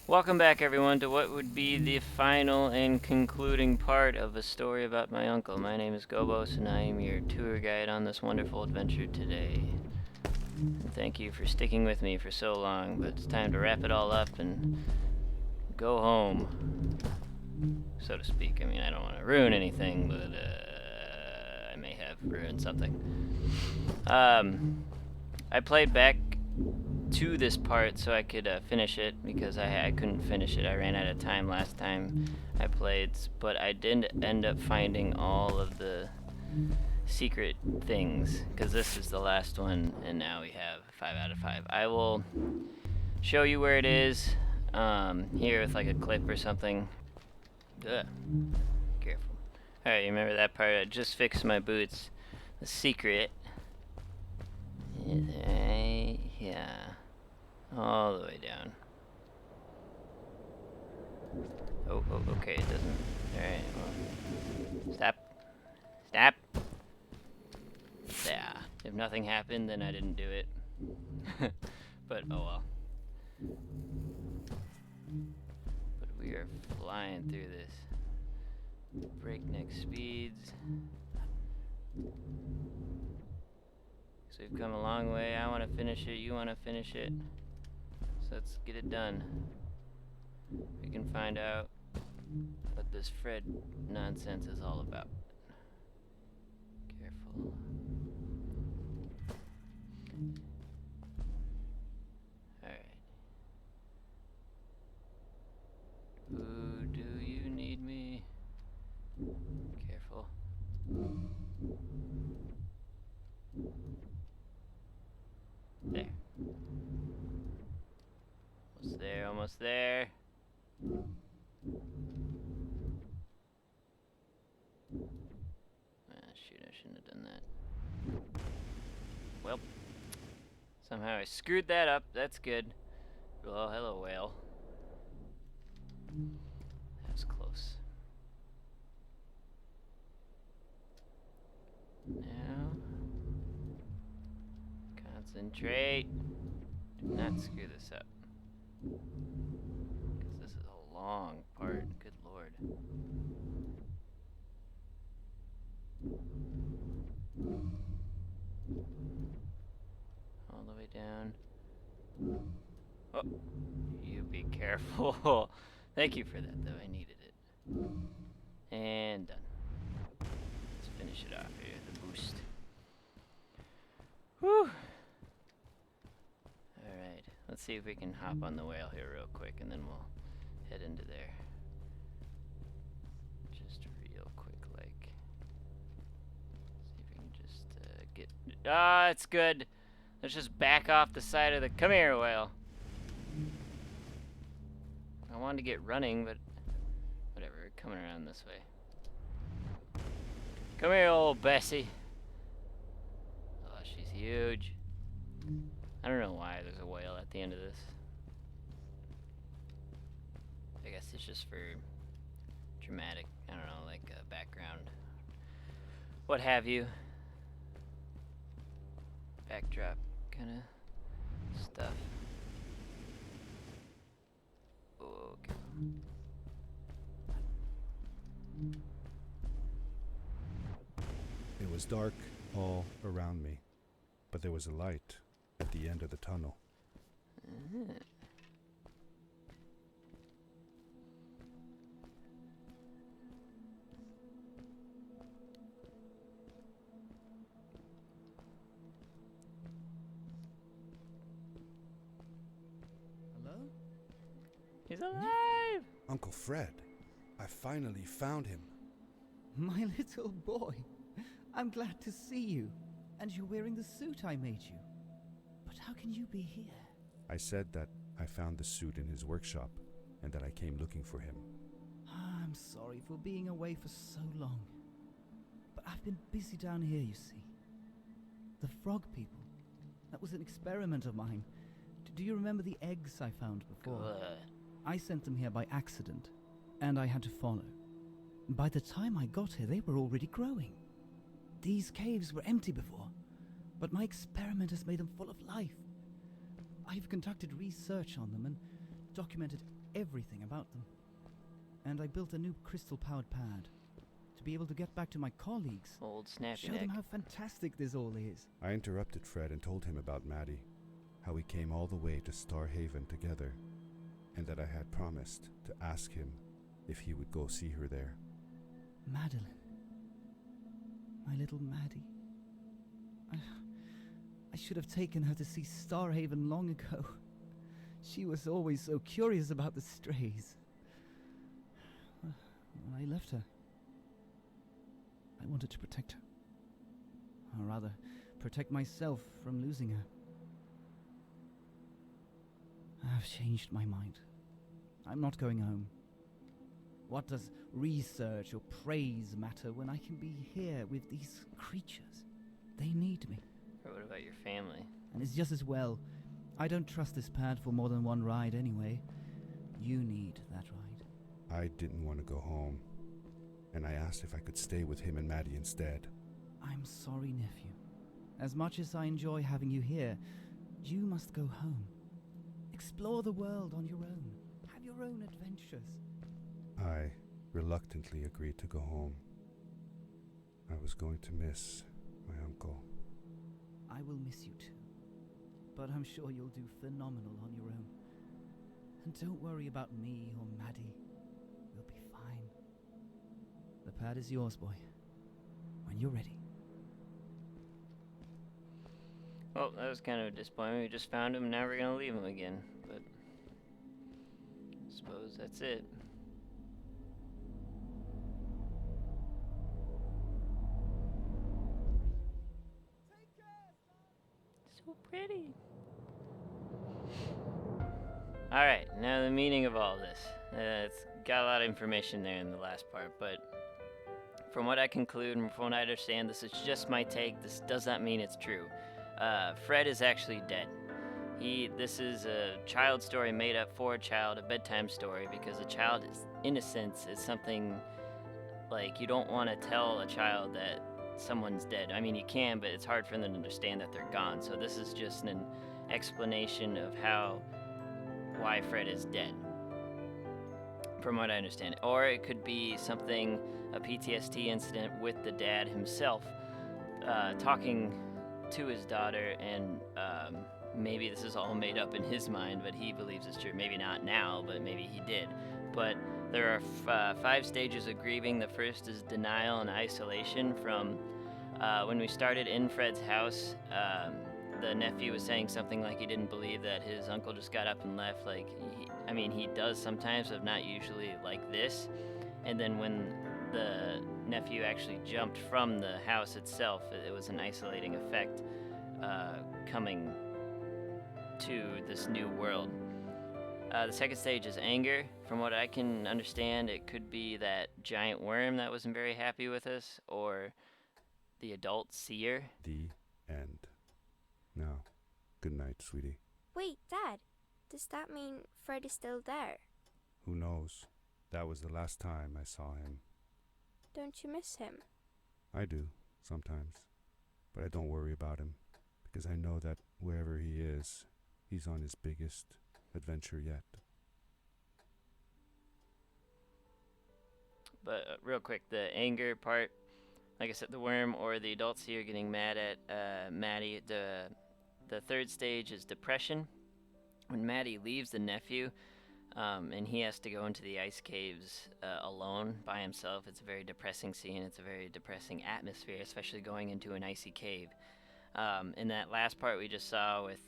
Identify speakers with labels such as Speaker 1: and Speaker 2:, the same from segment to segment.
Speaker 1: Welcome back, everyone, to what would be the final and concluding part of a story about my uncle. My name is Gobos, and I am your tour guide on this wonderful adventure today. And thank you for sticking with me for so long, but it's time to wrap it all up and go home, so to speak. I mean, I don't want to ruin anything, but I may have ruined something. I played back to this part so I could finish it because I couldn't finish it. I ran out of time last time I played, but I did end up finding all of the secret things because this is the last one, and now we have 5 out of 5. I will show you where it is here with like a clip or something. Ugh. Careful. Alright, you remember that part? I just fixed my boots. The secret is right here. All the way down. Oh, okay, it doesn't. Alright, well. Stop. Stop! Yeah. If nothing happened, then I didn't do it. But, oh well. But we are flying through this. Breakneck speeds. So we've come a long way. I want to finish it. You want to finish it. So let's get it done. We can find out what this Fred nonsense is all about. Careful. Alright. Ooh, do you need me? Careful. There. Almost there, almost there. Shoot, I shouldn't have done that. Well, somehow I screwed that up. That's good. Oh, hello, whale. That was close. Now, concentrate. Do not screw this up. Because this is a long part. Good lord. All the way down. Oh, you be careful. Thank you for that, though. I needed it. And done. Let's finish it off here. The boost. Whew. Alright. Let's see if we can hop on the whale here real quick, and then we'll head into there. Just real quick, like. See if we can just get... Ah, it's good. Let's just back off the side of the... Come here, whale. I wanted to get running, but whatever. Coming around this way. Come here, old Bessie. Oh, she's huge. I don't know why there's a whale at the end of this. I guess it's just for dramatic, I don't know, like background. What have you. Backdrop kind of stuff. Okay.
Speaker 2: It was dark all around me, but there was a light at the end of the tunnel.
Speaker 3: Hello?
Speaker 1: He's alive!
Speaker 2: Uncle Fred, I finally found him.
Speaker 3: My little boy. I'm glad to see you. And you're wearing the suit I made you. But how can you be here?
Speaker 2: I said that I found the suit in his workshop and that I came looking for him.
Speaker 3: I'm sorry for being away for so long. But I've been busy down here, you see. The frog people. That was an experiment of mine. Do you remember the eggs I found before?
Speaker 1: Good.
Speaker 3: I sent them here by accident, and I had to follow. By the time I got here, they were already growing. These caves were empty before, but my experiment has made them full of life. I've conducted research on them and documented everything about them. And I built a new crystal-powered pad to be able to get back to my colleagues,
Speaker 1: Old snappy
Speaker 3: show
Speaker 1: neck.
Speaker 3: them how fantastic this all is.
Speaker 2: I interrupted Fred and told him about Maddie, how we came all the way to Starhaven together, and that I had promised to ask him if he would go see her there.
Speaker 3: Madeline. My little Maddie. I should have taken her to see Starhaven long ago. She was always so curious about the strays. When I left her, I wanted to protect her. Or rather, protect myself from losing her. I've changed my mind. I'm not going home. What does research or praise matter when I can be here with these creatures? They need me.
Speaker 1: Or what about your family?
Speaker 3: And it's just as well. I don't trust this pad for more than one ride anyway. You need that ride.
Speaker 2: I didn't want to go home, and I asked if I could stay with him and Maddie instead.
Speaker 3: I'm sorry, nephew. As much as I enjoy having you here, you must go home. Explore the world on your own. Have your own adventures.
Speaker 2: I reluctantly agreed to go home. I was going to miss my uncle.
Speaker 3: I will miss you too. But I'm sure you'll do phenomenal on your own. And don't worry about me or Maddie. We'll be fine. The pad is yours, boy. When you're ready.
Speaker 1: Well, that was kind of a disappointment. We just found him, now we're gonna leave him again. But I suppose that's it. So pretty. Alright, now the meaning of all this. It's got a lot of information there in the last part, but from what I conclude and from what I understand, this is just my take. This does not mean it's true. Fred is actually dead. This is a child story made up for a child, a bedtime story, because a child's innocence is something like you don't want to tell a child that someone's dead. I mean, you can, but it's hard for them to understand that they're gone. So this is just an explanation of why Fred is dead, from what I understand. Or it could be something, a PTSD incident with the dad himself, talking to his daughter, and maybe this is all made up in his mind, but he believes it's true. Maybe not now, but maybe he did. But there are 5 stages of grieving. The first is denial and isolation. From when we started in Fred's house, the nephew was saying something like he didn't believe that his uncle just got up and left. Like, he does sometimes, but not usually like this. And then when the nephew actually jumped from the house itself, it was an isolating effect coming to this new world. The second stage is anger. From what I can understand, it could be that giant worm that wasn't very happy with us, or the adult seer.
Speaker 2: The end. Now, good night, sweetie.
Speaker 4: Wait, Dad. Does that mean Fred is still there?
Speaker 2: Who knows? That was the last time I saw him.
Speaker 4: Don't you miss him?
Speaker 2: I do, sometimes. But I don't worry about him, because I know that wherever he is, he's on his biggest adventure yet.
Speaker 1: But real quick, the anger part, like I said, the worm or the adult seer getting mad at Maddie. The third stage is depression. When Maddie leaves the nephew, and he has to go into the ice caves alone by himself, it's a very depressing scene. It's a very depressing atmosphere, especially going into an icy cave. In that last part we just saw with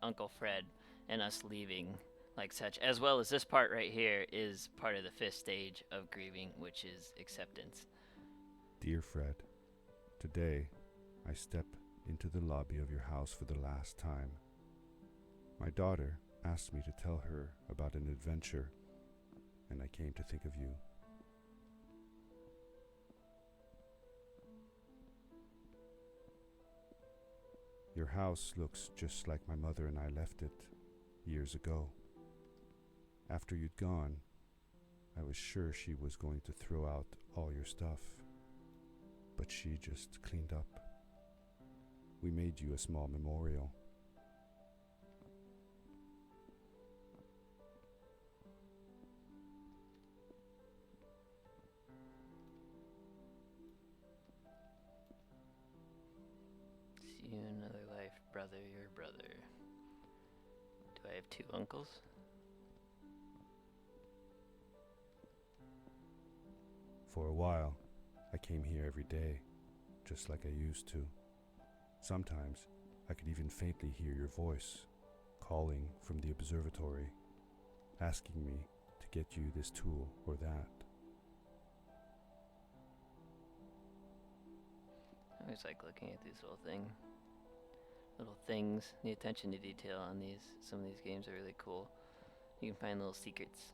Speaker 1: Uncle Fred and us leaving like such, as well as this part right here, is part of the 5th stage of grieving, which is acceptance.
Speaker 2: Dear Fred, today I step into the lobby of your house for the last time. My daughter asked me to tell her about an adventure, and I came to think of you. Your house looks just like my mother and I left it years ago. After you'd gone, I was sure she was going to throw out all your stuff, but she just cleaned up. We made you a small memorial.
Speaker 1: your brother. Do I have two uncles?
Speaker 2: For a while, I came here every day, just like I used to. Sometimes, I could even faintly hear your voice, calling from the observatory, asking me to get you this tool or that.
Speaker 1: I always like looking at these little things. The attention to detail on some of these games are really cool. You can find little secrets.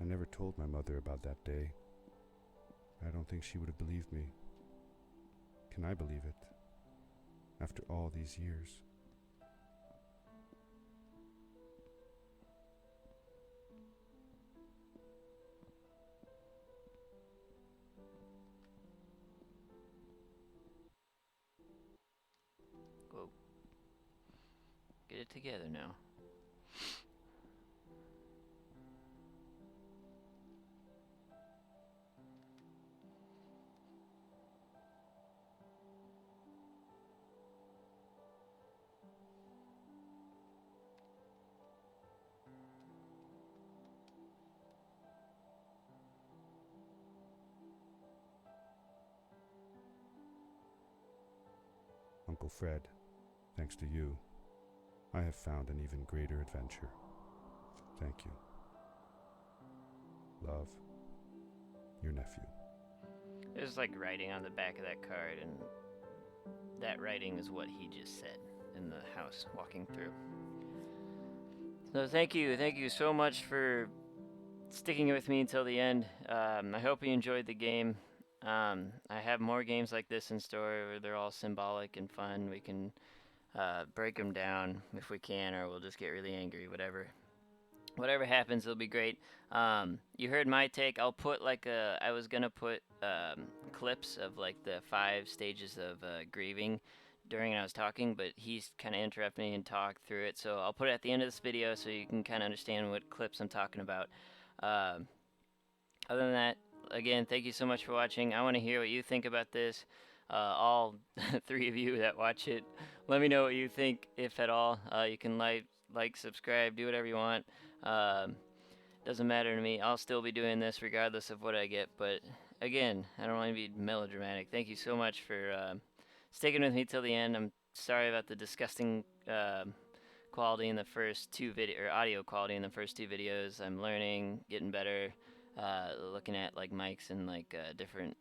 Speaker 2: I never told my mother about that day. I don't think she would have believed me. Can I believe it? After all these years.
Speaker 1: Whoa. Get it together now.
Speaker 2: Uncle Fred, thanks to you, I have found an even greater adventure. Thank you. Love, your nephew.
Speaker 1: There's like writing on the back of that card, and that writing is what he just said in the house walking through. So thank you so much for sticking with me until the end. I hope you enjoyed the game. I have more games like this in store where they're all symbolic and fun. We can break them down if we can, or we'll just get really angry, whatever happens, it'll be great. You heard my take. I'll put I was gonna put clips of like the 5 stages of grieving during when I was talking, but he's kind of interrupted me and talked through it, so I'll put it at the end of this video so you can kind of understand what clips I'm talking about. Other than that, again, thank you so much for watching. I want to hear what you think about this. All 3 of you that watch it, let me know what you think, if at all. You can like, subscribe, do whatever you want. Doesn't matter to me. I'll still be doing this regardless of what I get. But again, I don't want to be melodramatic. Thank you so much for sticking with me till the end. I'm sorry about the disgusting quality in the first 2 audio quality in the first 2 videos. I'm learning, getting better, looking at like mics and like different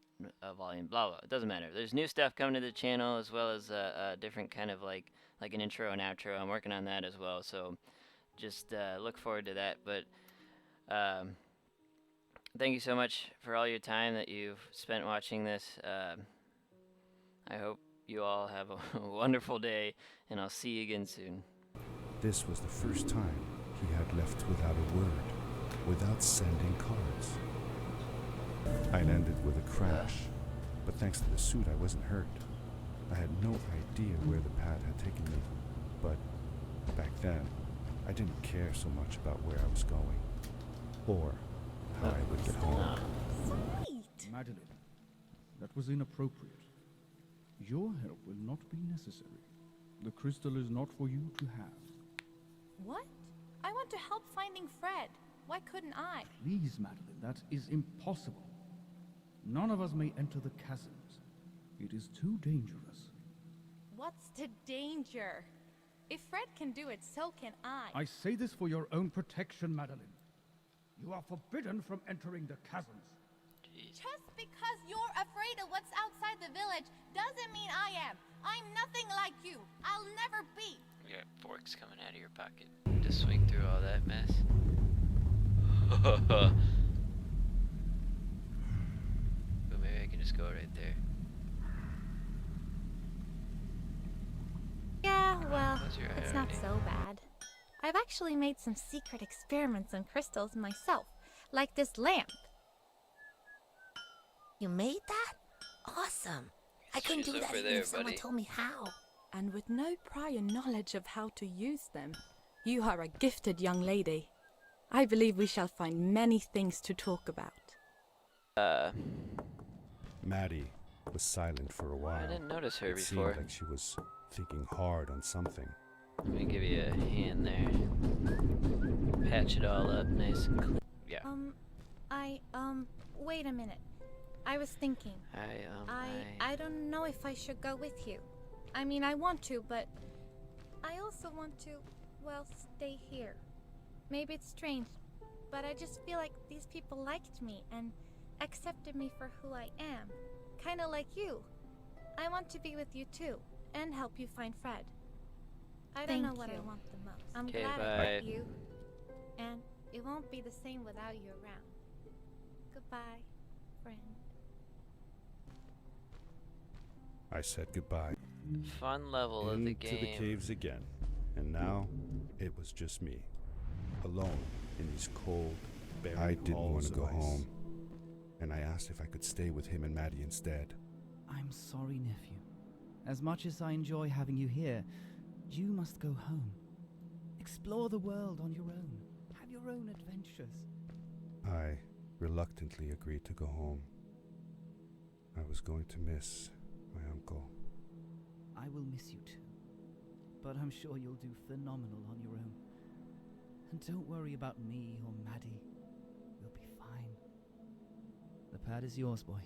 Speaker 1: volume, blah blah. It doesn't matter. There's new stuff coming to the channel, as well as a different kind of like an intro and outro. I'm working on that as well, so just look forward to that. But thank you so much for all your time that you've spent watching this. I hope you all have a wonderful day, and I'll see you again soon.
Speaker 2: This was the first time he had left without a word, without sending cards. I landed with a crash, but thanks to the suit I wasn't hurt. I had no idea where the pad had taken me, but back then I didn't care so much about where I was going, or how I would get home.
Speaker 5: Sweet!
Speaker 3: Madeline, that was inappropriate. Your help will not be necessary. The crystal is not for you to have.
Speaker 5: What? I want to help finding Fred. Why couldn't I?
Speaker 3: Please, Madeline, that is impossible. None of us may enter the chasms. It is too dangerous.
Speaker 5: What's the danger? If Fred can do it, so can I.
Speaker 3: I say this for your own protection, Madeline. You are forbidden from entering the chasms.
Speaker 1: Jeez.
Speaker 5: Just because you're afraid of what's outside the village doesn't mean I am. I'm nothing like you. I'll never be.
Speaker 1: You got forks coming out of your pocket to swing through all that mess. But maybe I can just go right there.
Speaker 5: Yeah, well,
Speaker 1: Close your eye
Speaker 5: it's not
Speaker 1: already.
Speaker 5: so bad. I've actually made some secret experiments on crystals myself, like this lamp.
Speaker 6: You made that? Awesome. I couldn't
Speaker 1: She's
Speaker 6: do that
Speaker 1: over
Speaker 6: even
Speaker 1: there,
Speaker 6: if someone
Speaker 1: buddy.
Speaker 6: told me how.
Speaker 7: And with no prior knowledge of how to use them, you are a gifted young lady. I believe we shall find many things to talk about.
Speaker 2: Maddie, was silent for a
Speaker 1: I
Speaker 2: while.
Speaker 1: didn't notice her
Speaker 2: It
Speaker 1: before.
Speaker 2: seemed like she was thinking hard on something.
Speaker 1: Let me give you a hand there. Patch it all up nice and clean. Yeah.
Speaker 8: Wait a minute. I was thinking. I don't know if I should go with you. I mean, I want to, but I also want to, well, stay here. Maybe it's strange, but I just feel like these people liked me and accepted me for who I am. Kinda like you. I want to be with you too, and help you find Fred. I don't know what I want the most. I'm
Speaker 1: Okay,
Speaker 8: glad I
Speaker 1: bye.
Speaker 8: met you, and it won't be the same without you around. Goodbye, friend.
Speaker 2: I said goodbye.
Speaker 1: Fun level of the
Speaker 2: Into
Speaker 1: game.
Speaker 2: the caves again. And now, it was just me. Alone in these cold, barren I didn't want halls to of go ice. home. And I asked if I could stay with him and Maddie instead.
Speaker 3: I'm sorry, nephew. As much as I enjoy having you here, you must go home. Explore the world on your own. Have your own adventures.
Speaker 2: I reluctantly agreed to go home. I was going to miss my uncle.
Speaker 3: I will miss you too. But I'm sure you'll do phenomenal on your own. And don't worry about me or Maddie. We'll be fine. The pad is yours, boy.